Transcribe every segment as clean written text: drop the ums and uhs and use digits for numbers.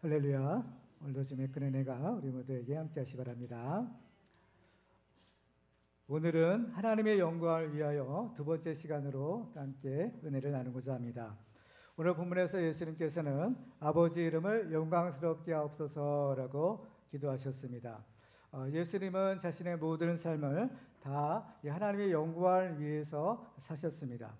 할렐루야. 오늘도 주님의 큰 은혜가 우리 모두에게 함께 하시기 바랍니다. 오늘은 하나님의 영광을 위하여 두 번째 시간으로 함께 은혜를 나누고자 합니다. 오늘 본문에서 예수님께서는 아버지 이름을 영광스럽게 하옵소서라고 기도하셨습니다. 예수님은 자신의 모든 삶을 다 하나님의 영광을 위해서 사셨습니다.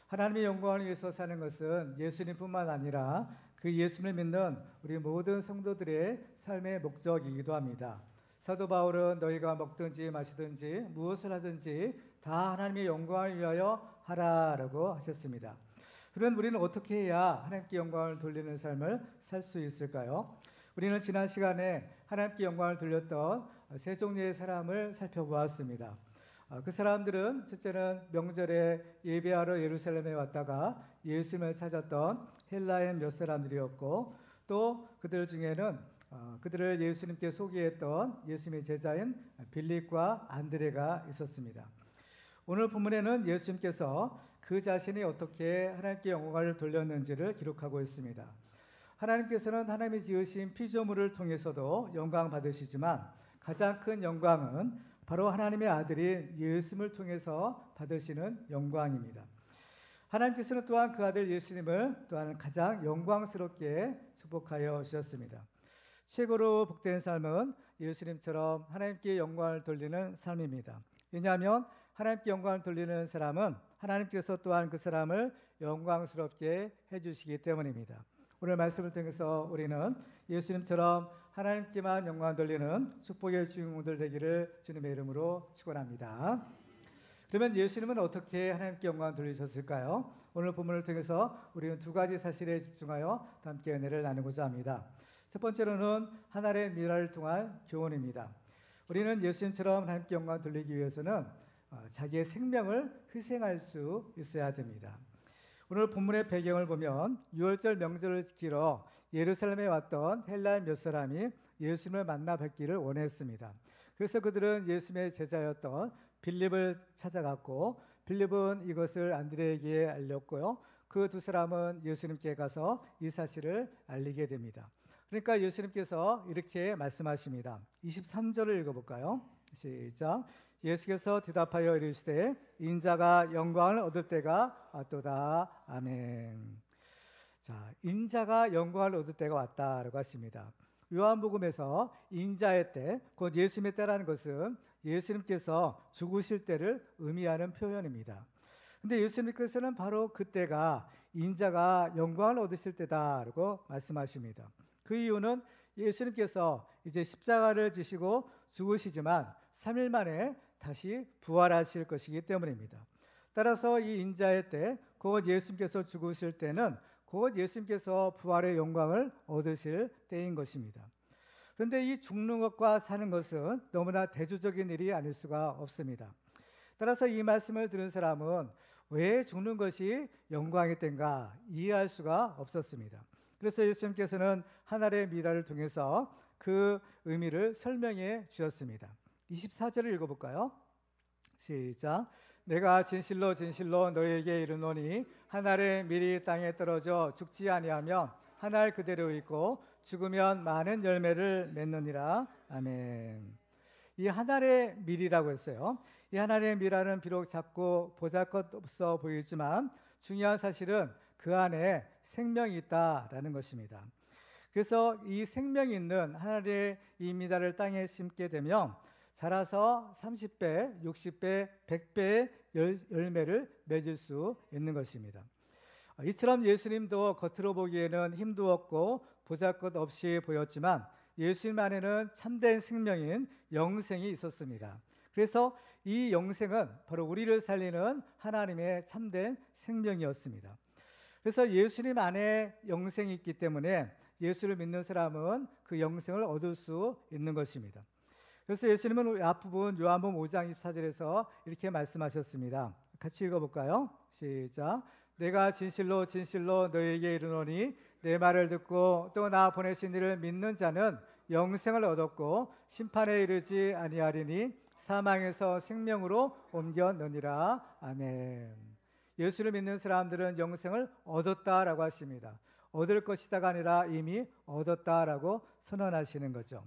하나님의 영광을 위해서 사는 것은 예수님뿐만 아니라 그 예수님을 믿는 우리 모든 성도들의 삶의 목적이기도 합니다. 사도 바울은 너희가 먹든지 마시든지 무엇을 하든지 다 하나님의 영광을 위하여 하라라고 하셨습니다. 그러면 우리는 어떻게 해야 하나님께 영광을 돌리는 삶을 살 수 있을까요? 우리는 지난 시간에 하나님께 영광을 돌렸던 세 종류의 사람을 살펴보았습니다. 그 사람들은 첫째는 명절에 예배하러 예루살렘에 왔다가 예수님을 찾았던 헬라인 몇 사람들이었고, 또 그들 중에는 그들을 예수님께 소개했던 예수님의 제자인 빌립과 안드레가 있었습니다. 오늘 본문에는 예수님께서 그 자신이 어떻게 하나님께 영광을 돌렸는지를 기록하고 있습니다. 하나님께서는 하나님이 지으신 피조물을 통해서도 영광 받으시지만 가장 큰 영광은 바로 하나님의 아들인 예수님을 통해서 받으시는 영광입니다. 하나님께서는 또한 그 아들 예수님을 또한 가장 영광스럽게 축복하여 주셨습니다. 최고로 복된 삶은 예수님처럼 하나님께 영광을 돌리는 삶입니다. 왜냐하면 하나님께 영광을 돌리는 사람은 하나님께서 또한 그 사람을 영광스럽게 해주시기 때문입니다. 오늘 말씀을 통해서 우리는 예수님처럼 하나님께만 영광 돌리는 축복의 주인공들 되기를 주님의 이름으로 축원합니다. 그러면 예수님은 어떻게 하나님께 영광 돌리셨을까요? 오늘 본문을 통해서 우리는 두 가지 사실에 집중하여 함께 은혜를 나누고자 합니다. 첫 번째로는 하나님의 미라를 통한 교훈입니다. 우리는 예수님처럼 하나님께 영광 돌리기 위해서는 자기의 생명을 희생할 수 있어야 됩니다. 오늘 본문의 배경을 보면 유월절 명절을 지키러 예루살렘에 왔던 헬라인 몇 사람이 예수님을 만나 뵙기를 원했습니다. 그래서 그들은 예수님의 제자였던 빌립을 찾아갔고, 빌립은 이것을 안드레에게 알렸고요. 그 두 사람은 예수님께 가서 이 사실을 알리게 됩니다. 그러니까 예수님께서 이렇게 말씀하십니다. 23절을 읽어볼까요? 시작. 예수께서 대답하여 이르시되 인자가 영광을 얻을 때가 왔도다. 아멘. 자, 인자가 영광을 얻을 때가 왔다라고 하십니다. 요한복음에서 인자의 때, 곧 예수님의 때라는 것은 예수님께서 죽으실 때를 의미하는 표현입니다. 근데 예수님께서는 바로 그때가 인자가 영광을 얻으실 때다라고 말씀하십니다. 그 이유는 예수님께서 이제 십자가를 지시고 죽으시지만 3일 만에 다시 부활하실 것이기 때문입니다. 따라서 이 인자의 때, 곧 예수님께서 죽으실 때는 곧 예수님께서 부활의 영광을 얻으실 때인 것입니다. 그런데 이 죽는 것과 사는 것은 너무나 대조적인 일이 아닐 수가 없습니다. 따라서 이 말씀을 들은 사람은 왜 죽는 것이 영광이 된가 이해할 수가 없었습니다. 그래서 예수님께서는 하나님의 미라를 통해서 그 의미를 설명해 주셨습니다. 24절을 읽어볼까요? 시작. 내가 진실로 진실로 너희에게 이르노니 한 알의 밀이 땅에 떨어져 죽지 아니하면 한 알 그대로 있고 죽으면 많은 열매를 맺느니라. 아멘. 이 한 알의 밀이라고 했어요. 이 한 알의 밀알은 비록 작고 보잘것없어 보이지만 중요한 사실은 그 안에 생명이 있다라는 것입니다. 그래서 이 생명이 있는 한 알의 이 밀알을 땅에 심게 되면 자라서 30배, 60배, 100배의 열매를 맺을 수 있는 것입니다. 이처럼 예수님도 겉으로 보기에는 힘도 없고 보잘것 없이 보였지만 예수님 안에는 참된 생명인 영생이 있었습니다. 그래서 이 영생은 바로 우리를 살리는 하나님의 참된 생명이었습니다. 그래서 예수님 안에 영생이 있기 때문에 예수를 믿는 사람은 그 영생을 얻을 수 있는 것입니다. 그래서 예수님은 앞부분 요한복음 5장 24절에서 이렇게 말씀하셨습니다. 같이 읽어볼까요? 시작. 내가 진실로 진실로 너희에게 이르노니 내 말을 듣고 또 나 보내신 이를 믿는 자는 영생을 얻었고 심판에 이르지 아니하리니 사망에서 생명으로 옮겨느니라. 아멘. 예수를 믿는 사람들은 영생을 얻었다라고 하십니다. 얻을 것이다가 아니라 이미 얻었다라고 선언하시는 거죠.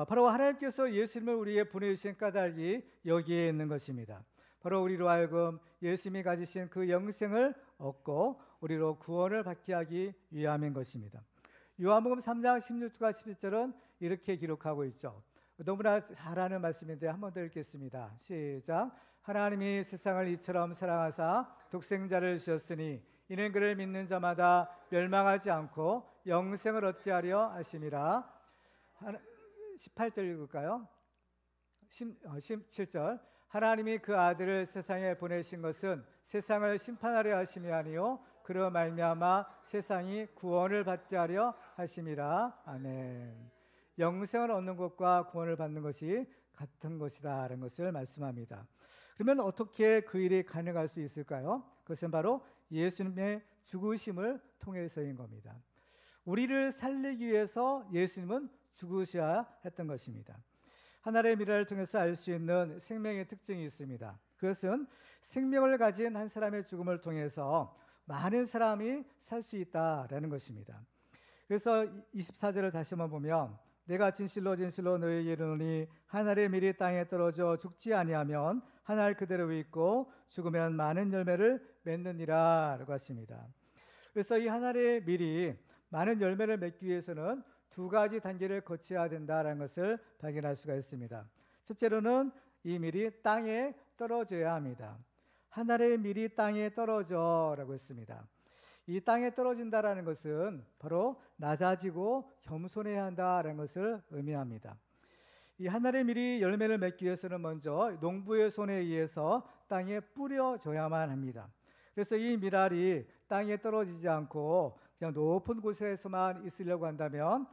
바로 하나님께서 예수님을 우리에게 보내주신 까닭이 여기에 있는 것입니다. 바로 우리로 하여금 예수님이 가지신 그 영생을 얻고 우리로 구원을 받게 하기 위함인 것입니다. 요한복음 3장 16절과 17절은 이렇게 기록하고 있죠. 너무나 잘 아는 말씀인데 한 번 더 읽겠습니다. 시작. 하나님이 세상을 이처럼 사랑하사 독생자를 주셨으니 이는 그를 믿는 자마다 멸망하지 않고 영생을 얻게 하려 하심이라. 18절 읽을까요? 17절. 하나님이 그 아들을 세상에 보내신 것은 세상을 심판하려 하심이 아니요 그로 말미암아 세상이 구원을 받게 하려 하심이라. 아멘. 영생을 얻는 것과 구원을 받는 것이 같은 것이다라는 것을 말씀합니다. 그러면 어떻게 그 일이 가능할 수 있을까요? 그것은 바로 예수님의 죽으심을 통해서인 겁니다. 우리를 살리기 위해서 예수님은 죽으셔야 했던 것입니다. 하나님의 미래를 통해서 알 수 있는 생명의 특징이 있습니다. 그것은 생명을 가진 한 사람의 죽음을 통해서 많은 사람이 살 수 있다라는 것입니다. 그래서 24절을 다시 한번 보면 내가 진실로 진실로 너희에게 이르노니 하늘의 밀이 땅에 떨어져 죽지 아니하면 하늘 그대로 있고 죽으면 많은 열매를 맺느니라 라고 하십니다. 그래서 이 하늘의 밀이 많은 열매를 맺기 위해서는 두 가지 단계를 거쳐야 된다는 것을 발견할 수가 있습니다. 첫째로는 이 밀이 땅에 떨어져야 합니다. 하늘의 밀이 땅에 떨어져라고 했습니다. 이 땅에 떨어진다라는 것은 바로 낮아지고 겸손해야 한다라는 것을 의미합니다. 이 하늘의 밀이 열매를 맺기 위해서는 먼저 농부의 손에 의해서 땅에 뿌려져야만 합니다. 그래서 이 밀알이 땅에 떨어지지 않고 그냥 높은 곳에서만 있으려고 한다면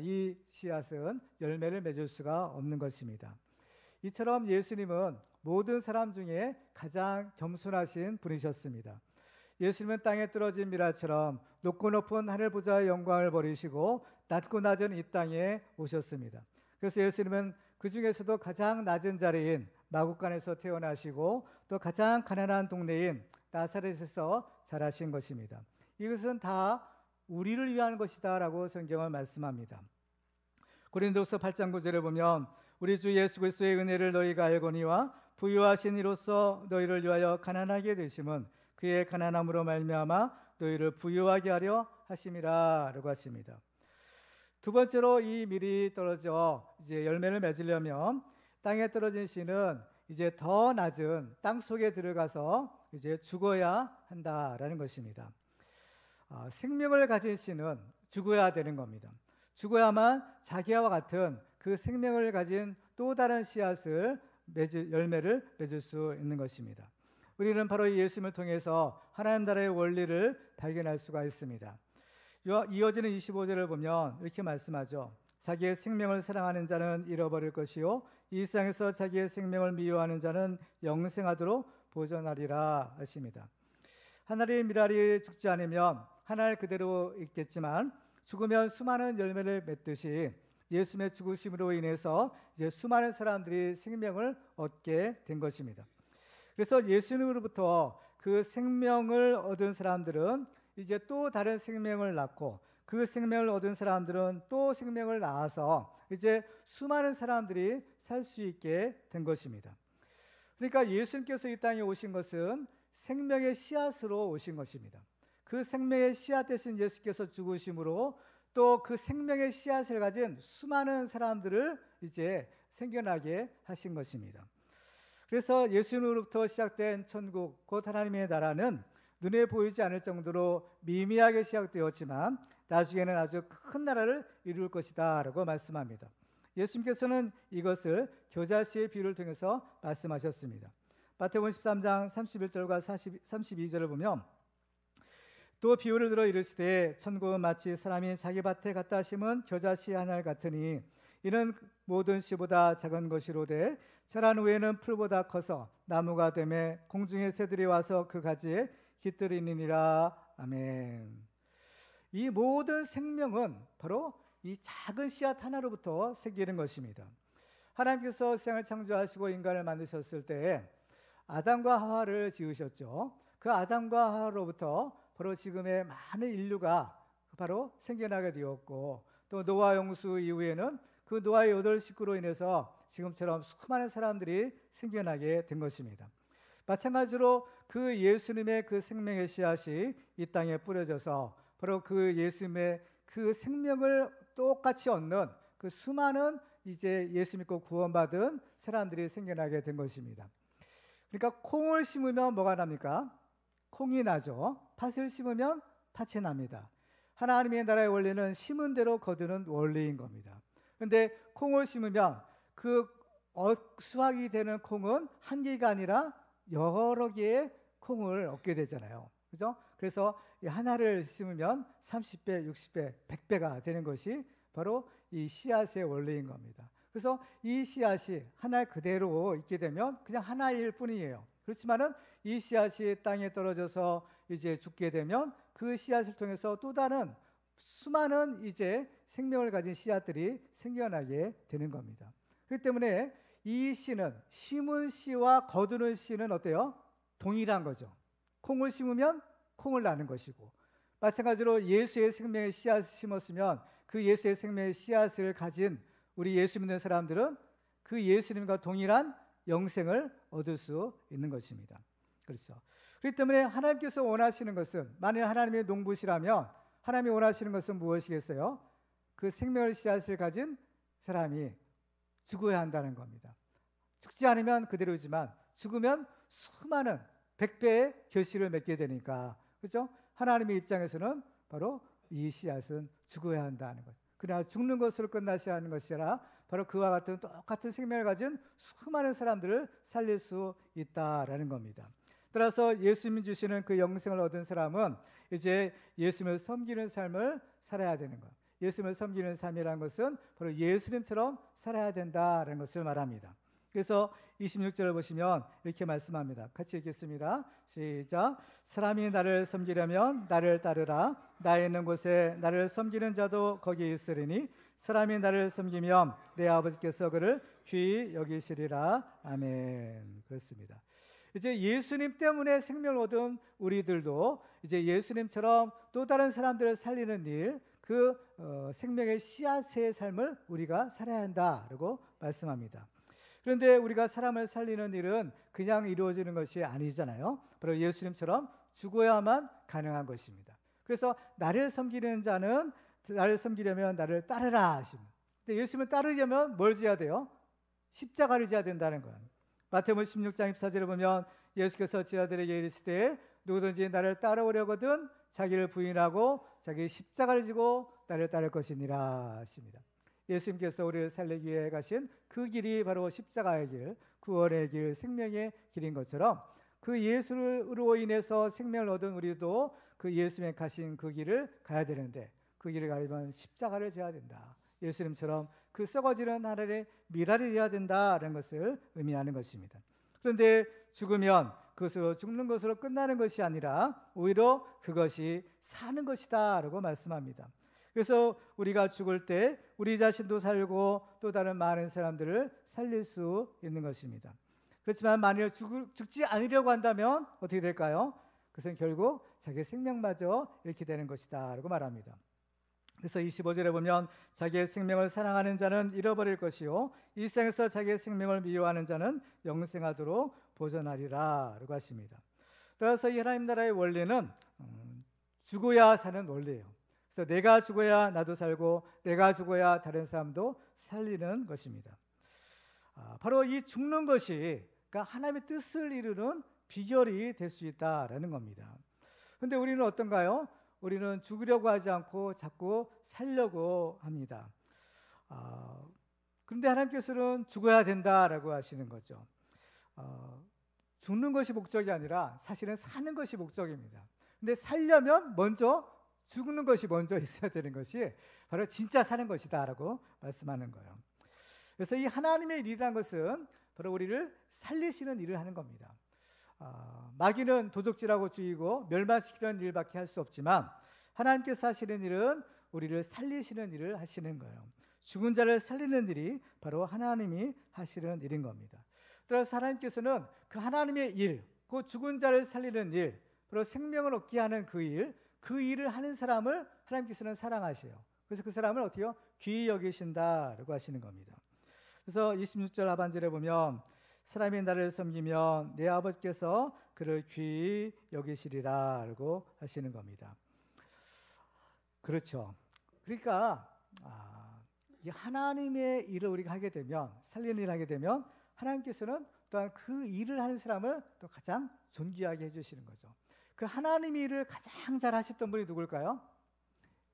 이 씨앗은 열매를 맺을 수가 없는 것입니다. 이처럼 예수님은 모든 사람 중에 가장 겸손하신 분이셨습니다. 예수님은 땅에 떨어진 밀알처럼 높고 높은 하늘 보좌의 영광을 버리시고 낮고 낮은 이 땅에 오셨습니다. 그래서 예수님은 그 중에서도 가장 낮은 자리인 마구간에서 태어나시고 또 가장 가난한 동네인 나사렛에서 자라신 것입니다. 이것은 다 우리를 위한 것이다 라고 성경은 말씀합니다. 고린도서 8장 9절에 보면 우리 주 예수 그리스도의 은혜를 너희가 알거니와 부유하신 이로써 너희를 위하여 가난하게 되심은 그의 가난함으로 말미암아 너희를 부유하게 하려 하심이라 라고 하십니다. 두 번째로 이 밀이 떨어져 이제 열매를 맺으려면 땅에 떨어진 씨는 이제 더 낮은 땅 속에 들어가서 이제 죽어야 한다라는 것입니다. 생명을 가진 씨는 죽어야 되는 겁니다. 죽어야만 자기와 같은 그 생명을 가진 또 다른 씨앗을 열매를 맺을 수 있는 것입니다. 우리는 바로 예수님을 통해서 하나님 나라의 원리를 발견할 수가 있습니다. 이어지는 25절을 보면 이렇게 말씀하죠. 자기의 생명을 사랑하는 자는 잃어버릴 것이요 이 세상에서 자기의 생명을 미워하는 자는 영생하도록 보존하리라 하십니다. 하늘의 밀알이 죽지 않으면 하늘 그대로 있겠지만 죽으면 수많은 열매를 맺듯이 예수님의 죽으심으로 인해서 이제 수많은 사람들이 생명을 얻게 된 것입니다. 그래서 예수님으로부터 그 생명을 얻은 사람들은 이제 또 다른 생명을 낳고 그 생명을 얻은 사람들은 또 생명을 낳아서 이제 수많은 사람들이 살 수 있게 된 것입니다. 그러니까 예수님께서 이 땅에 오신 것은 생명의 씨앗으로 오신 것입니다. 그 생명의 씨앗 대신 예수께서 죽으심으로 또 그 생명의 씨앗을 가진 수많은 사람들을 이제 생겨나게 하신 것입니다. 그래서 예수님으로부터 시작된 천국, 곧 하나님의 나라는 눈에 보이지 않을 정도로 미미하게 시작되었지만 나중에는 아주 큰 나라를 이룰 것이다 라고 말씀합니다. 예수님께서는 이것을 겨자씨의 비유를 통해서 말씀하셨습니다. 마태복음 13장 31절과 32절을 보면 또 비유를 들어 이르시되 천국은 마치 사람이 자기 밭에 갖다 심은 겨자씨 한 알 같으니 이는 모든 씨보다 작은 것이로되 자란 후에는 풀보다 커서 나무가 되매 공중의 새들이 와서 그 가지에 깃들이니라. 아멘. 이 모든 생명은 바로 이 작은 씨앗 하나로부터 생기는 것입니다. 하나님께서 세상을 창조하시고 인간을 만드셨을 때 아담과 하와를 지으셨죠. 그 아담과 하와로부터 바로 지금의 많은 인류가 바로 생겨나게 되었고, 또 노아 홍수 이후에는 그 노아의 8식구로 인해서 지금처럼 수많은 사람들이 생겨나게 된 것입니다. 마찬가지로 그 예수님의 그 생명의 씨앗이 이 땅에 뿌려져서 바로 그 예수님의 그 생명을 똑같이 얻는 그 수많은 이제 예수 믿고 구원받은 사람들이 생겨나게 된 것입니다. 그러니까 콩을 심으면 뭐가 납니까? 콩이 나죠. 팥을 심으면 팥이 납니다. 하나님의 나라의 원리는 심은 대로 거두는 원리인 겁니다. 그런데 콩을 심으면 그 수확이 되는 콩은 한 개가 아니라 여러 개의 콩을 얻게 되잖아요. 그죠? 그래서 하나를 심으면 30배, 60배, 100배가 되는 것이 바로 이 씨앗의 원리인 겁니다. 그래서 이 씨앗이 하나 그대로 있게 되면 그냥 하나일 뿐이에요. 그렇지만은 이 씨앗이 땅에 떨어져서 이제 죽게 되면 그 씨앗을 통해서 또 다른 수많은 이제 생명을 가진 씨앗들이 생겨나게 되는 겁니다. 그렇기 때문에 이 씨는 심은 씨와 거두는 씨는 어때요? 동일한 거죠. 콩을 심으면 콩을 나는 것이고, 마찬가지로 예수의 생명의 씨앗을 심었으면 그 예수의 생명의 씨앗을 가진 우리 예수 믿는 사람들은 그 예수님과 동일한 영생을 얻을 수 있는 것입니다. 그렇죠. 그렇기 때문에 하나님께서 원하시는 것은, 만일 하나님의 농부시라면 하나님이 원하시는 것은 무엇이겠어요? 그 생명의 씨앗을 가진 사람이 죽어야 한다는 겁니다. 죽지 않으면 그대로지만 죽으면 수많은 100배의 결실을 맺게 되니까, 그렇죠? 하나님의 입장에서는 바로 이 씨앗은 죽어야 한다는 것. 그러나 죽는 것으로 끝나지 않는 것이 아니라 바로 그와 같은 똑같은 생명을 가진 수많은 사람들을 살릴 수 있다라는 겁니다. 따라서 예수님이 주시는 그 영생을 얻은 사람은 이제 예수님을 섬기는 삶을 살아야 되는 것. 예수님을 섬기는 삶이라는 것은 바로 예수님처럼 살아야 된다는 것을 말합니다. 그래서 26절을 보시면 이렇게 말씀합니다. 같이 읽겠습니다. 시작. 사람이 나를 섬기려면 나를 따르라. 나 있는 곳에 나를 섬기는 자도 거기 있으리니 사람이 나를 섬기면 내 아버지께서 그를 귀히 여기시리라. 아멘. 그렇습니다. 이제 예수님 때문에 생명을 얻은 우리들도 이제 예수님처럼 또 다른 사람들을 살리는 일, 그 생명의 씨앗의 삶을 우리가 살아야 한다라고 말씀합니다. 그런데 우리가 사람을 살리는 일은 그냥 이루어지는 것이 아니잖아요. 바로 예수님처럼 죽어야만 가능한 것입니다. 그래서 나를 섬기는 자는 나를 섬기려면 나를 따르라 하십니다. 근데 예수님을 따르려면 뭘 지어야 돼요? 십자가를 지어야 된다는 거예요. 마태복음 16장 24절에 보면 예수께서 제자들에게 이르시되 누구든지 나를 따라오려거든 자기를 부인하고 자기 십자가를 지고 나를 따를 것이니라 하십니다. 예수님께서 우리를 살리기 위해 가신 그 길이 바로 십자가의 길, 구원의 길, 생명의 길인 것처럼 그 예수로 인해서 생명을 얻은 우리도 그 예수님의 가신 그 길을 가야 되는데, 그 길을 가려면 십자가를 져야 된다. 예수님처럼 그 썩어지는 하늘의 미랄이 되어야 된다는 것을 의미하는 것입니다. 그런데 죽으면 그것으로 죽는 것으로 끝나는 것이 아니라 오히려 그것이 사는 것이다 라고 말씀합니다. 그래서 우리가 죽을 때 우리 자신도 살고 또 다른 많은 사람들을 살릴 수 있는 것입니다. 그렇지만 만일 죽지 않으려고 한다면 어떻게 될까요? 그것은 결국 자기의 생명마저 잃게 되는 것이다 라고 말합니다. 그래서 25절에 보면 자기의 생명을 사랑하는 자는 잃어버릴 것이요 이 세상에서 자기의 생명을 미워하는 자는 영생하도록 보존하리라 라고 하십니다. 따라서 이 하나님 나라의 원리는 죽어야 사는 원리예요. 그래서 내가 죽어야 나도 살고 내가 죽어야 다른 사람도 살리는 것입니다. 바로 이 죽는 것이 그러니까 하나님의 뜻을 이루는 비결이 될 수 있다라는 겁니다. 그런데 우리는 어떤가요? 우리는 죽으려고 하지 않고 자꾸 살려고 합니다. 그런데 하나님께서는 죽어야 된다라고 하시는 거죠. 죽는 것이 목적이 아니라 사실은 사는 것이 목적입니다. 근데 살려면 먼저 죽는 것이 먼저 있어야 되는 것이 바로 진짜 사는 것이다 라고 말씀하는 거예요. 그래서 이 하나님의 일이라는 것은 바로 우리를 살리시는 일을 하는 겁니다. 마귀는 도둑질하고 죽이고 멸망시키는 일밖에 할 수 없지만 하나님께서 하시는 일은 우리를 살리시는 일을 하시는 거예요. 죽은 자를 살리는 일이 바로 하나님이 하시는 일인 겁니다. 따라서 하나님께서는 그 하나님의 일, 그 죽은 자를 살리는 일, 바로 생명을 얻게 하는 그 일을 하는 사람을 하나님께서는 사랑하세요. 그래서 그 사람을 어떻게 해요? 귀히 여기신다라고 하시는 겁니다. 그래서 26절 하반절에 보면 사람이 나를 섬기면 내 아버지께서 그를 귀히 여기시리라라고 하시는 겁니다. 그렇죠. 그러니까 이 하나님의 일을 우리가 하게 되면, 살리는 일을 하게 되면 하나님께서는 또한 그 일을 하는 사람을 또 가장 존귀하게 해주시는 거죠. 그 하나님의 일을 가장 잘 하셨던 분이 누굴까요?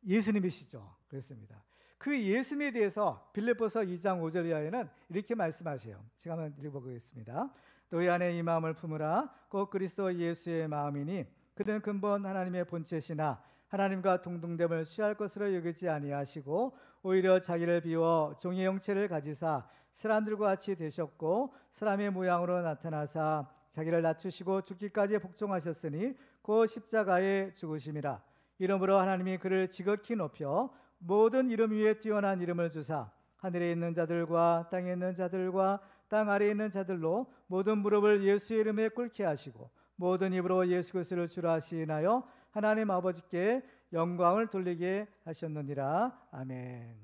예수님이시죠. 그렇습니다. 그 예수님에 대해서 빌립보서 2장 5절 이하에는 이렇게 말씀하세요. 제가 한번 읽어보겠습니다. 너희 안에 이 마음을 품으라. 곧 그리스도 예수의 마음이니 그는 근본 하나님의 본체시나 하나님과 동등됨을 취할 것으로 여기지 아니하시고 오히려 자기를 비워 종의 형체를 가지사 사람들과 같이 되셨고 사람의 모양으로 나타나사 자기를 낮추시고 죽기까지 복종하셨으니 그 십자가에 죽으심이라. 이러므로 하나님이 그를 지극히 높여 모든 이름 위에 뛰어난 이름을 주사 하늘에 있는 자들과 땅에 있는 자들과 땅 아래에 있는 자들로 모든 무릎을 예수의 이름에 꿇게 하시고 모든 입으로 예수 그리스도를 주라 하시나요 하나님 아버지께 영광을 돌리게 하셨느니라. 아멘.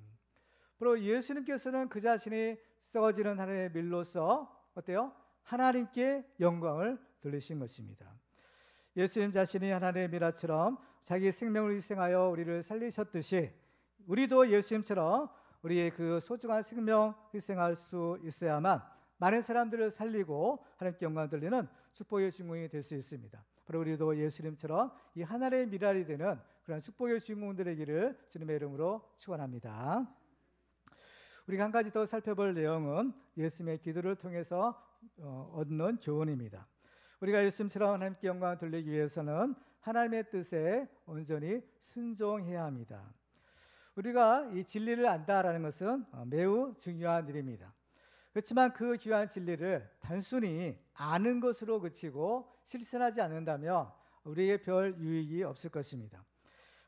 바로 예수님께서는 그 자신이 썩어지는 하나님의 밀로서 어때요? 하나님께 영광을 돌리신 것입니다. 예수님 자신이 하나님의 미라처럼 자기 생명을 희생하여 우리를 살리셨듯이 우리도 예수님처럼 우리의 그 소중한 생명 희생할 수 있어야만 많은 사람들을 살리고 하나님께 영광을 돌리는 축복의 주인공이 될 수 있습니다. 바로 우리도 예수님처럼 이 하나님의 미랄이 되는 그런 축복의 주인공들에게를 주님의 이름으로 축원합니다. 우리가 한 가지 더 살펴볼 내용은 예수님의 기도를 통해서 얻는 교훈입니다. 우리가 예수님처럼 하나님께 영광을 돌리기 위해서는 하나님의 뜻에 온전히 순종해야 합니다. 우리가 이 진리를 안다라는 것은 매우 중요한 일입니다. 그렇지만 그 귀한 진리를 단순히 아는 것으로 그치고 실천하지 않는다면 우리에게 별 유익이 없을 것입니다.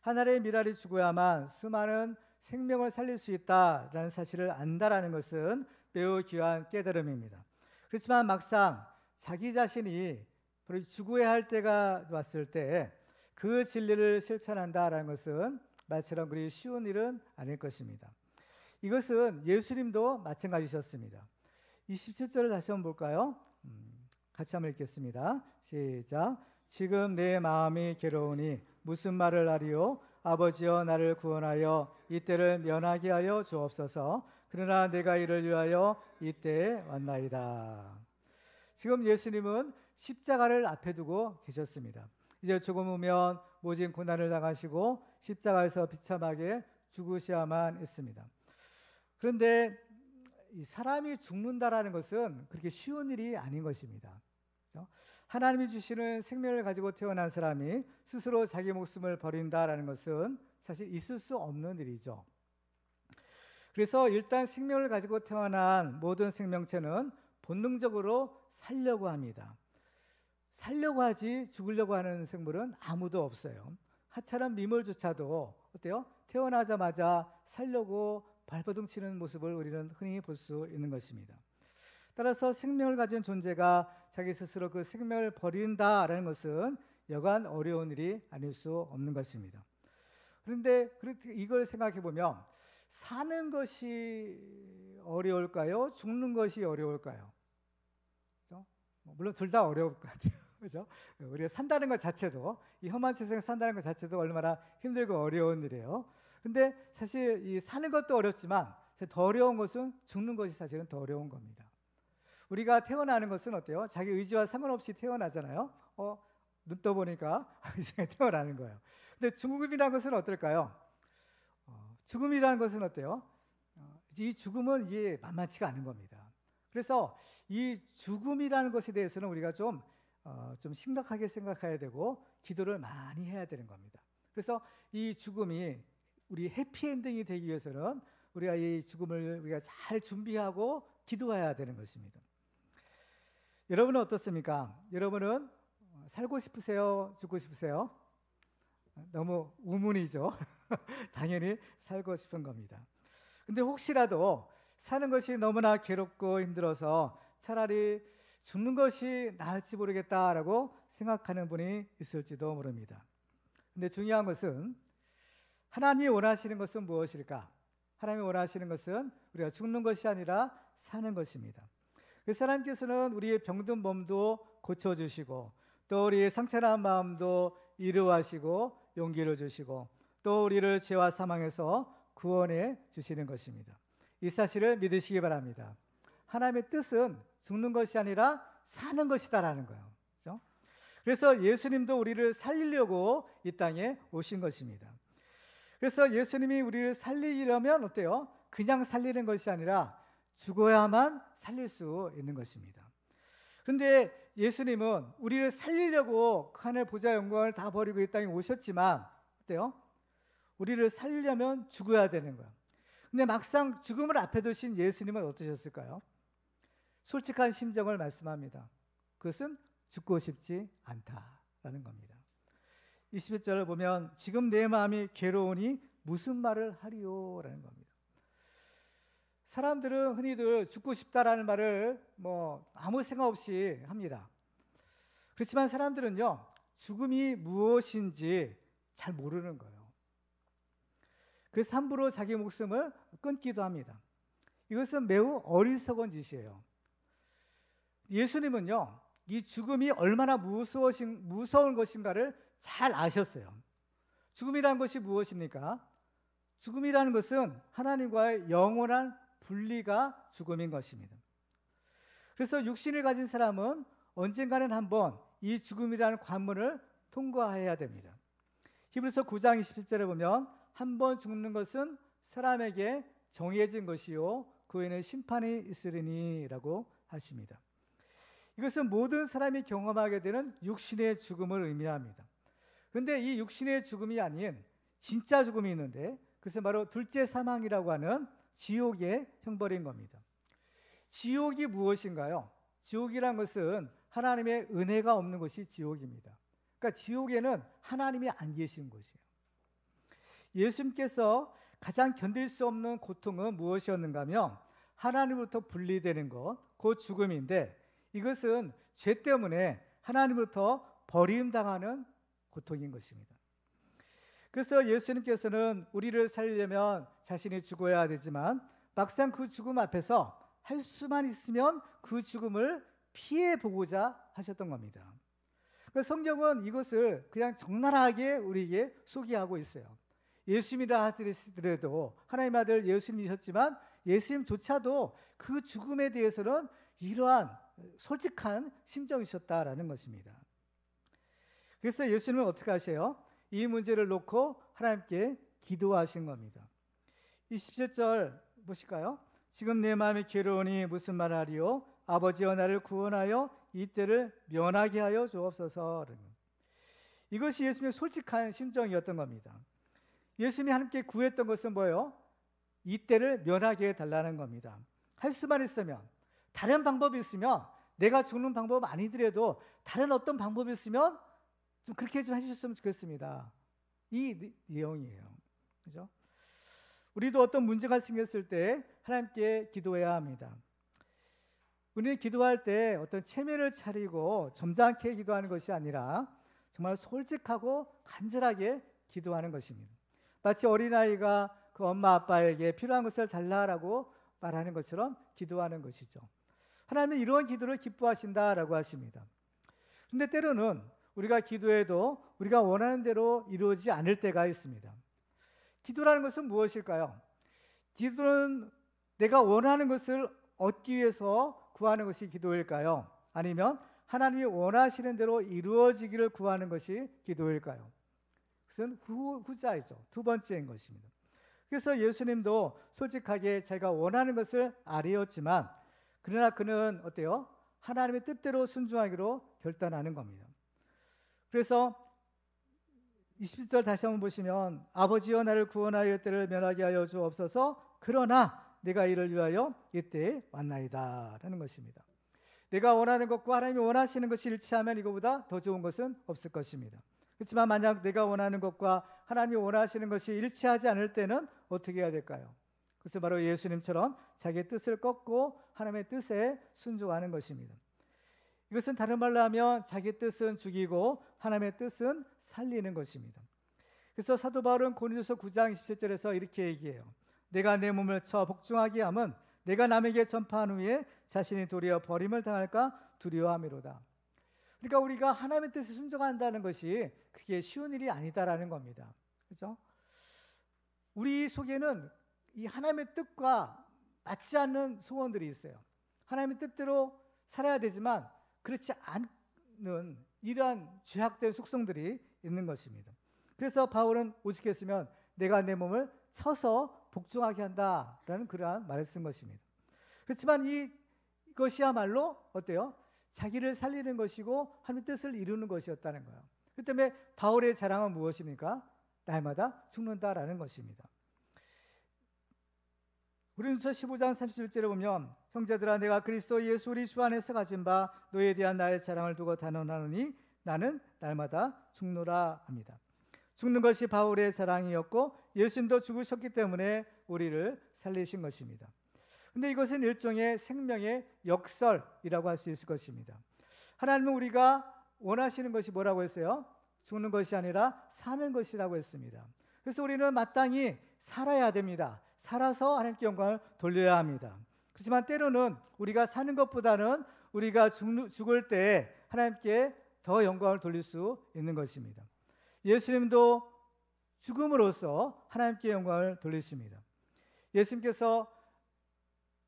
하나님의 미랄이 죽어야만 수많은 생명을 살릴 수 있다라는 사실을 안다라는 것은 매우 귀한 깨달음입니다. 그렇지만 막상 자기 자신이 죽어야 할 때가 왔을 때 그 진리를 실천한다라는 것은 말처럼 그리 쉬운 일은 아닐 것입니다. 이것은 예수님도 마찬가지셨습니다. 27절을 다시 한번 볼까요? 같이 한번 읽겠습니다. 시작. 지금 내 마음이 괴로우니 무슨 말을 하리요? 아버지여 나를 구원하여 이때를 면하게 하여 주옵소서. 그러나 내가 이를 위하여 이때에 왔나이다. 지금 예수님은 십자가를 앞에 두고 계셨습니다. 이제 조금 후면 모진 고난을 당하시고 십자가에서 비참하게 죽으셔야만 했습니다. 그런데 이 사람이 죽는다라는 것은 그렇게 쉬운 일이 아닌 것입니다. 하나님이 주시는 생명을 가지고 태어난 사람이 스스로 자기 목숨을 버린다라는 것은 사실 있을 수 없는 일이죠. 그래서 일단 생명을 가지고 태어난 모든 생명체는 본능적으로 살려고 합니다. 살려고 하지 죽으려고 하는 생물은 아무도 없어요. 하찮은 미물조차도 어때요? 태어나자마자 살려고 발버둥 치는 모습을 우리는 흔히 볼 수 있는 것입니다. 따라서 생명을 가진 존재가 자기 스스로 그 생명을 버린다라는 것은 여간 어려운 일이 아닐 수 없는 것입니다. 그런데 이걸 생각해 보면 사는 것이 어려울까요? 죽는 것이 어려울까요? 그렇죠? 물론 둘 다 어려울 것 같아요. 그렇죠? 우리가 산다는 것 자체도, 이 험한 세상에 산다는 것 자체도 얼마나 힘들고 어려운 일이에요. 근데 사실 이 사는 것도 어렵지만 더 어려운 것은 죽는 것이 사실은 더 어려운 겁니다. 우리가 태어나는 것은 어때요? 자기 의지와 상관없이 태어나잖아요. 눈 떠보니까 이 세상에 태어나는 거예요. 근데 죽음이라는 것은 어떨까요? 죽음이라는 것은 어때요? 이 죽음은 이게 만만치가 않은 겁니다. 그래서 이 죽음이라는 것에 대해서는 우리가 좀 심각하게 생각해야 되고 기도를 많이 해야 되는 겁니다. 그래서 이 죽음이 우리 해피엔딩이 되기 위해서는 우리가 이 죽음을 우리가 잘 준비하고 기도해야 되는 것입니다. 여러분은 어떻습니까? 여러분은 살고 싶으세요? 죽고 싶으세요? 너무 우문이죠. 당연히 살고 싶은 겁니다. 근데 혹시라도 사는 것이 너무나 괴롭고 힘들어서 차라리 죽는 것이 나을지 모르겠다라고 생각하는 분이 있을지도 모릅니다. 근데 중요한 것은 하나님이 원하시는 것은 무엇일까? 하나님이 원하시는 것은 우리가 죽는 것이 아니라 사는 것입니다. 그래서 하나님께서는 우리의 병든 몸도 고쳐주시고, 또 우리의 상처난 마음도 이루하시고 용기를 주시고, 또 우리를 죄와 사망에서 구원해 주시는 것입니다. 이 사실을 믿으시기 바랍니다. 하나님의 뜻은 죽는 것이 아니라 사는 것이다라는 거예요. 그렇죠? 그래서 예수님도 우리를 살리려고 이 땅에 오신 것입니다. 그래서 예수님이 우리를 살리려면 어때요? 그냥 살리는 것이 아니라 죽어야만 살릴 수 있는 것입니다. 그런데 예수님은 우리를 살리려고 하늘 보좌 영광을 다 버리고 이 땅에 오셨지만 어때요? 우리를 살리려면 죽어야 되는 거예요. 근데 막상 죽음을 앞에 두신 예수님은 어떠셨을까요? 솔직한 심정을 말씀합니다. 그것은 죽고 싶지 않다라는 겁니다. 21절을 보면 지금 내 마음이 괴로우니 무슨 말을 하리요라는 겁니다. 사람들은 흔히들 죽고 싶다라는 말을 아무 생각 없이 합니다. 그렇지만 사람들은요, 죽음이 무엇인지 잘 모르는 거예요. 그래서 함부로 자기 목숨을 끊기도 합니다. 이것은 매우 어리석은 짓이에요. 예수님은요, 이 죽음이 얼마나 무서운 것인가를 잘 아셨어요. 죽음이라는 것이 무엇입니까? 죽음이라는 것은 하나님과의 영원한 분리가 죽음인 것입니다. 그래서 육신을 가진 사람은 언젠가는 한번 이 죽음이라는 관문을 통과해야 됩니다. 히브리서 9장 27절에 보면 한 번 죽는 것은 사람에게 정해진 것이요 그 후에는 심판이 있으리니 라고 하십니다. 이것은 모든 사람이 경험하게 되는 육신의 죽음을 의미합니다. 그런데 이 육신의 죽음이 아닌 진짜 죽음이 있는데, 그것은 바로 둘째 사망이라고 하는 지옥의 형벌인 겁니다. 지옥이 무엇인가요? 지옥이란 것은 하나님의 은혜가 없는 것이 지옥입니다. 그러니까 지옥에는 하나님이 안 계신 곳이에요. 예수님께서 가장 견딜 수 없는 고통은 무엇이었는가 하면 하나님으로부터 분리되는 것, 곧 죽음인데, 이것은 죄 때문에 하나님으로부터 버림당하는 고통인 것입니다. 그래서 예수님께서는 우리를 살리려면 자신이 죽어야 되지만 막상 그 죽음 앞에서 할 수만 있으면 그 죽음을 피해 보고자 하셨던 겁니다. 그래서 성경은 이것을 그냥 적나라하게 우리에게 소개하고 있어요. 예수님이라 하더라도 하나님의 아들 예수님이셨지만 예수님조차도 그 죽음에 대해서는 이러한 솔직한 심정이셨다라는 것입니다. 그래서 예수님은 어떻게 하세요? 이 문제를 놓고 하나님께 기도하신 겁니다. 27절 보실까요? 지금 내 마음이 괴로우니 무슨 말하리요? 아버지여 나를 구원하여 이 때를 면하게 하여 주옵소서. 이것이 예수님의 솔직한 심정이었던 겁니다. 예수님이 하나님께 구했던 것은 뭐예요? 이 때를 면하게 해달라는 겁니다. 할 수만 있으면, 다른 방법이 있으면, 내가 죽는 방법 아니더라도 다른 어떤 방법이 있으면 좀 그렇게 좀 해주셨으면 좋겠습니다. 이 내용이에요. 그죠? 우리도 어떤 문제가 생겼을 때 하나님께 기도해야 합니다. 우리는 기도할 때 어떤 체면을 차리고 점잖게 기도하는 것이 아니라 정말 솔직하고 간절하게 기도하는 것입니다. 마치 어린아이가 그 엄마 아빠에게 필요한 것을 달라라고 말하는 것처럼 기도하는 것이죠. 하나님은 이런 기도를 기뻐하신다라고 하십니다. 그런데 때로는 우리가 기도해도 우리가 원하는 대로 이루어지지 않을 때가 있습니다. 기도라는 것은 무엇일까요? 기도는 내가 원하는 것을 얻기 위해서 구하는 것이 기도일까요? 아니면 하나님이 원하시는 대로 이루어지기를 구하는 것이 기도일까요? 그것은 후자이죠. 두 번째인 것입니다. 그래서 예수님도 솔직하게 자기가 원하는 것을 아뢰었지만 그러나 그는 어때요? 하나님의 뜻대로 순종하기로 결단하는 겁니다. 그래서 20절 다시 한번 보시면 아버지여 나를 구원하여 이때를 면하게 하여 주옵소서. 그러나 내가 이를 위하여 이때에 왔나이다 라는 것입니다. 내가 원하는 것과 하나님이 원하시는 것이 일치하면 이거보다 더 좋은 것은 없을 것입니다. 그렇지만 만약 내가 원하는 것과 하나님이 원하시는 것이 일치하지 않을 때는 어떻게 해야 될까요? 그것은 바로 예수님처럼 자기의 뜻을 꺾고 하나님의 뜻에 순종하는 것입니다. 이것은 다른 말로 하면 자기 뜻은 죽이고 하나님의 뜻은 살리는 것입니다. 그래서 사도 바울은 고린도서 9장 27절에서 이렇게 얘기해요. 내가 내 몸을 쳐 복종하게 함은 내가 남에게 전파한 후에 자신이 도리어 버림을 당할까 두려워함이로다. 그러니까 우리가 하나님의 뜻에 순종한다는 것이 그게 쉬운 일이 아니다라는 겁니다. 그렇죠? 우리 속에는 이 하나님의 뜻과 맞지 않는 소원들이 있어요. 하나님의 뜻대로 살아야 되지만 그렇지 않는 이러한 죄악된 속성들이 있는 것입니다. 그래서 바울은 오죽했으면 내가 내 몸을 쳐서 복종하게 한다라는 그러한 말을 쓴 것입니다. 그렇지만 이것이야말로 어때요? 자기를 살리는 것이고 하나님의 뜻을 이루는 것이었다는 거예요. 그 때문에 바울의 자랑은 무엇입니까? 날마다 죽는다라는 것입니다. 고린도서 15장 31절에 보면 형제들아 내가 그리스도 예수 우리 주 안에서 가진 바 너에 대한 나의 자랑을 두고 단언하노니 나는 날마다 죽노라 합니다. 죽는 것이 바울의 자랑이었고 예수님도 죽으셨기 때문에 우리를 살리신 것입니다. 그런데 이것은 일종의 생명의 역설이라고 할 수 있을 것입니다. 하나님은 우리가 원하시는 것이 뭐라고 했어요? 죽는 것이 아니라 사는 것이라고 했습니다. 그래서 우리는 마땅히 살아야 됩니다. 살아서 하나님께 영광을 돌려야 합니다. 그렇지만 때로는 우리가 사는 것보다는 우리가 죽을 때 하나님께 더 영광을 돌릴 수 있는 것입니다. 예수님도 죽음으로써 하나님께 영광을 돌리십니다. 예수님께서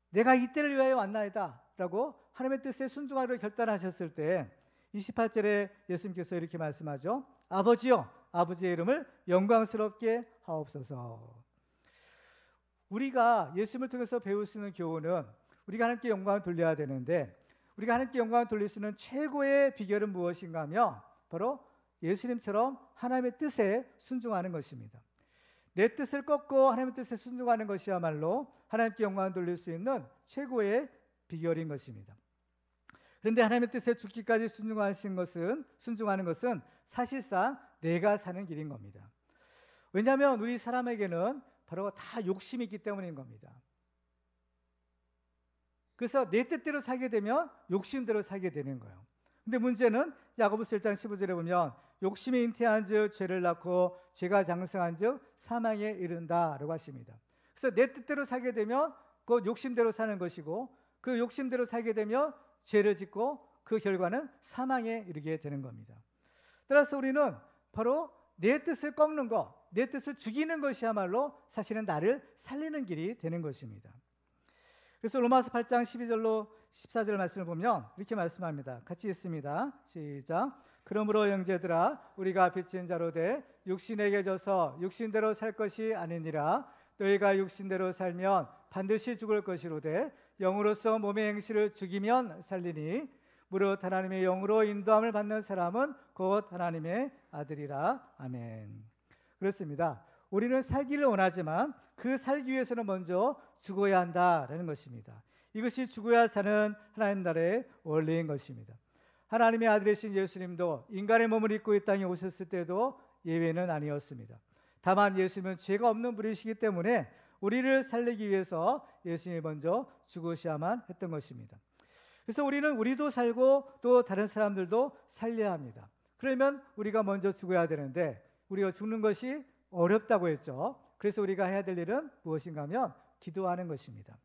내가 이때를 위하여 왔나이다 라고 하나님의 뜻에 순종하기로 결단하셨을 때 28절에 예수님께서 이렇게 말씀하죠. 아버지여 아버지의 이름을 영광스럽게 하옵소서. 우리가 예수님을 통해서 배울 수 있는 교훈은 우리가 하나님께 영광을 돌려야 되는데 우리가 하나님께 영광을 돌릴 수 있는 최고의 비결은 무엇인가 하면 바로 예수님처럼 하나님의 뜻에 순종하는 것입니다. 내 뜻을 꺾고 하나님의 뜻에 순종하는 것이야말로 하나님께 영광을 돌릴 수 있는 최고의 비결인 것입니다. 그런데 하나님의 뜻에 죽기까지 순종하는 것은 사실상 내가 사는 길인 겁니다. 왜냐하면 우리 사람에게는 바로 다 욕심이 있기 때문인 겁니다. 그래서 내 뜻대로 살게 되면 욕심대로 살게 되는 거예요. 근데 문제는 야고보서 1장 15절에 보면 욕심이 잉태한 즉 죄를 낳고 죄가 장성한 즉 사망에 이른다라고 하십니다. 그래서 내 뜻대로 살게 되면 그 욕심대로 사는 것이고 그 욕심대로 살게 되면 죄를 짓고 그 결과는 사망에 이르게 되는 겁니다. 따라서 우리는 바로 내 뜻을 꺾는 것, 내 뜻을 죽이는 것이야말로 사실은 나를 살리는 길이 되는 것입니다. 그래서 로마서 8장 12절로 14절 말씀을 보면 이렇게 말씀합니다. 같이 읽습니다. 시작. 그러므로 형제들아 우리가 빚진 자로 돼 육신에게 져서 육신대로 살 것이 아니니라. 너희가 육신대로 살면 반드시 죽을 것이로되 영으로서 몸의 행실을 죽이면 살리니 무릇 하나님의 영으로 인도함을 받는 사람은 곧 하나님의 아들이라. 아멘. 그렇습니다. 우리는 살기를 원하지만 그 살기 위해서는 먼저 죽어야 한다라는 것입니다. 이것이 죽어야 사는 하나님 나라의 원리인 것입니다. 하나님의 아들이신 예수님도 인간의 몸을 입고 이 땅에 오셨을 때도 예외는 아니었습니다. 다만 예수님은 죄가 없는 분이시기 때문에 우리를 살리기 위해서 예수님이 먼저 죽으셔야만 했던 것입니다. 그래서 우리도 살고 또 다른 사람들도 살려야 합니다. 그러면 우리가 먼저 죽어야 되는데 우리가 죽는 것이 어렵다고 했죠. 그래서 우리가 해야 될 일은 무엇인가 하면 기도하는 것입니다.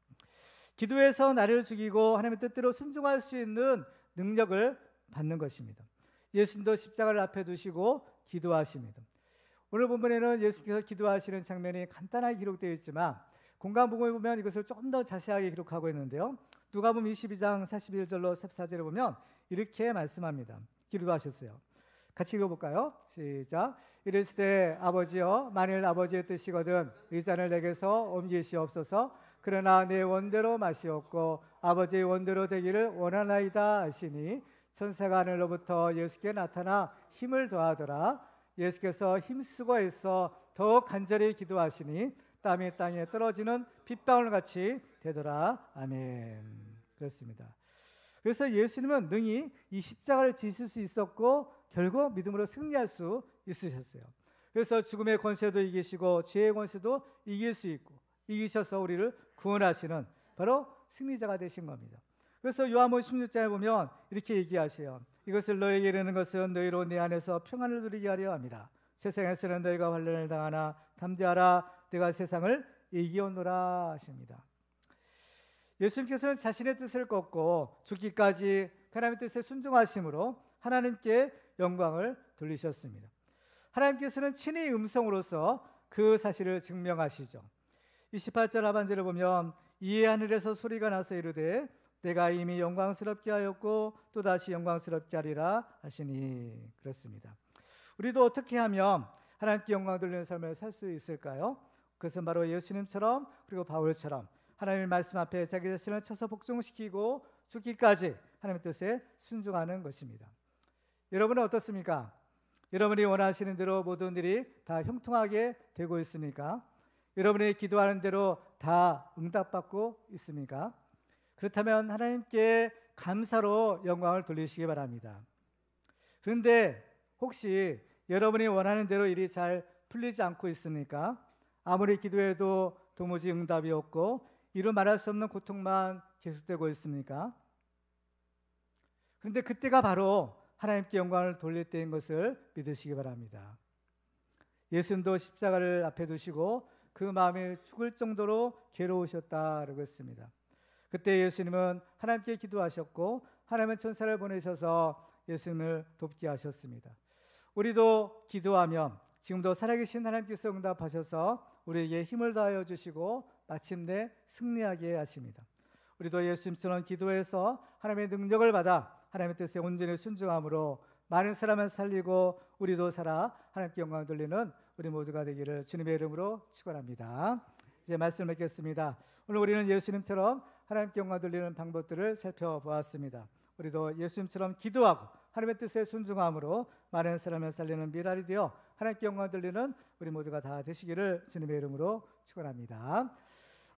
기도해서 나를 죽이고 하나님의 뜻대로 순종할 수 있는 능력을 받는 것입니다. 예수님도 십자가를 앞에 두시고 기도하십니다. 오늘 본문에는 예수께서 기도하시는 장면이 간단하게 기록되어 있지만 공간복음에 보면 이것을 조금 더 자세하게 기록하고 있는데요. 누가복음 22장 41절로 14절에 보면 이렇게 말씀합니다. 기도하셨어요. 같이 읽어볼까요? 시작. 이르시되 아버지여 만일 아버지의 뜻이거든 이 잔을 내게서 옮기시옵소서. 그러나 내 원대로 마시옵고 아버지의 원대로 되기를 원하나이다 하시니 천사가 하늘로부터 예수께 나타나 힘을 더하더라. 예수께서 힘쓰고 애써 더 간절히 기도하시니 땀이 땅에 떨어지는 빗방울같이 되더라. 아멘. 그렇습니다. 그래서 예수님은 능히 이 십자가를 지실 수 있었고 결국 믿음으로 승리할 수 있으셨어요. 그래서 죽음의 권세도 이기시고 죄의 권세도 이길 수 있고 이기셔서 우리를 구원하시는 바로 승리자가 되신 겁니다. 그래서 요한복음 16장에 보면 이렇게 얘기하세요. 이것을 너에게 이르는 것은 너희로 내 안에서 평안을 누리게 하려 합니다. 세상에서는 너희가 환난을 당하나 담대하라 내가 세상을 이기었노라 하십니다. 예수님께서는 자신의 뜻을 꺾고 죽기까지 하나님의 뜻에 순종하심으로 하나님께 영광을 돌리셨습니다. 하나님께서는 친히 음성으로서 그 사실을 증명하시죠. 28절 하반절을 보면 이에 하늘에서 소리가 나서 이르되 내가 이미 영광스럽게 하였고 또다시 영광스럽게 하리라 하시니 그렇습니다. 우리도 어떻게 하면 하나님께 영광 돌리는 삶을 살 수 있을까요? 그것은 바로 예수님처럼 그리고 바울처럼 하나님의 말씀 앞에 자기 자신을 쳐서 복종시키고 죽기까지 하나님의 뜻에 순종하는 것입니다. 여러분은 어떻습니까? 여러분이 원하시는 대로 모든 일이 다 형통하게 되고 있습니까? 여러분이 기도하는 대로 다 응답받고 있습니까? 그렇다면 하나님께 감사로 영광을 돌리시기 바랍니다. 그런데 혹시 여러분이 원하는 대로 일이 잘 풀리지 않고 있습니까? 아무리 기도해도 도무지 응답이 없고 이루 말할 수 없는 고통만 계속되고 있습니까? 그런데 그때가 바로 하나님께 영광을 돌릴 때인 것을 믿으시기 바랍니다. 예수님도 십자가를 앞에 두시고 그 마음이 죽을 정도로 괴로우셨다라고 했습니다. 그때 예수님은 하나님께 기도하셨고 하나님은 천사를 보내셔서 예수님을 돕게 하셨습니다. 우리도 기도하면 지금도 살아계신 하나님께서 응답하셔서 우리에게 힘을 다하여 주시고 마침내 승리하게 하십니다. 우리도 예수님처럼 기도해서 하나님의 능력을 받아 하나님의 뜻에 온전히 순종함으로 많은 사람을 살리고 우리도 살아 하나님께 영광을 돌리는 우리 모두가 되기를 주님의 이름으로 축원합니다. 이제 말씀을 맺겠습니다. 오늘 우리는 예수님처럼 하나님께 영광 돌리는 방법들을 살펴보았습니다. 우리도 예수님처럼 기도하고 하나님의 뜻에 순종함으로 많은 사람을 살리는 미랄이 되어 하나님께 영광 돌리는 우리 모두가 다 되시기를 주님의 이름으로 축원합니다.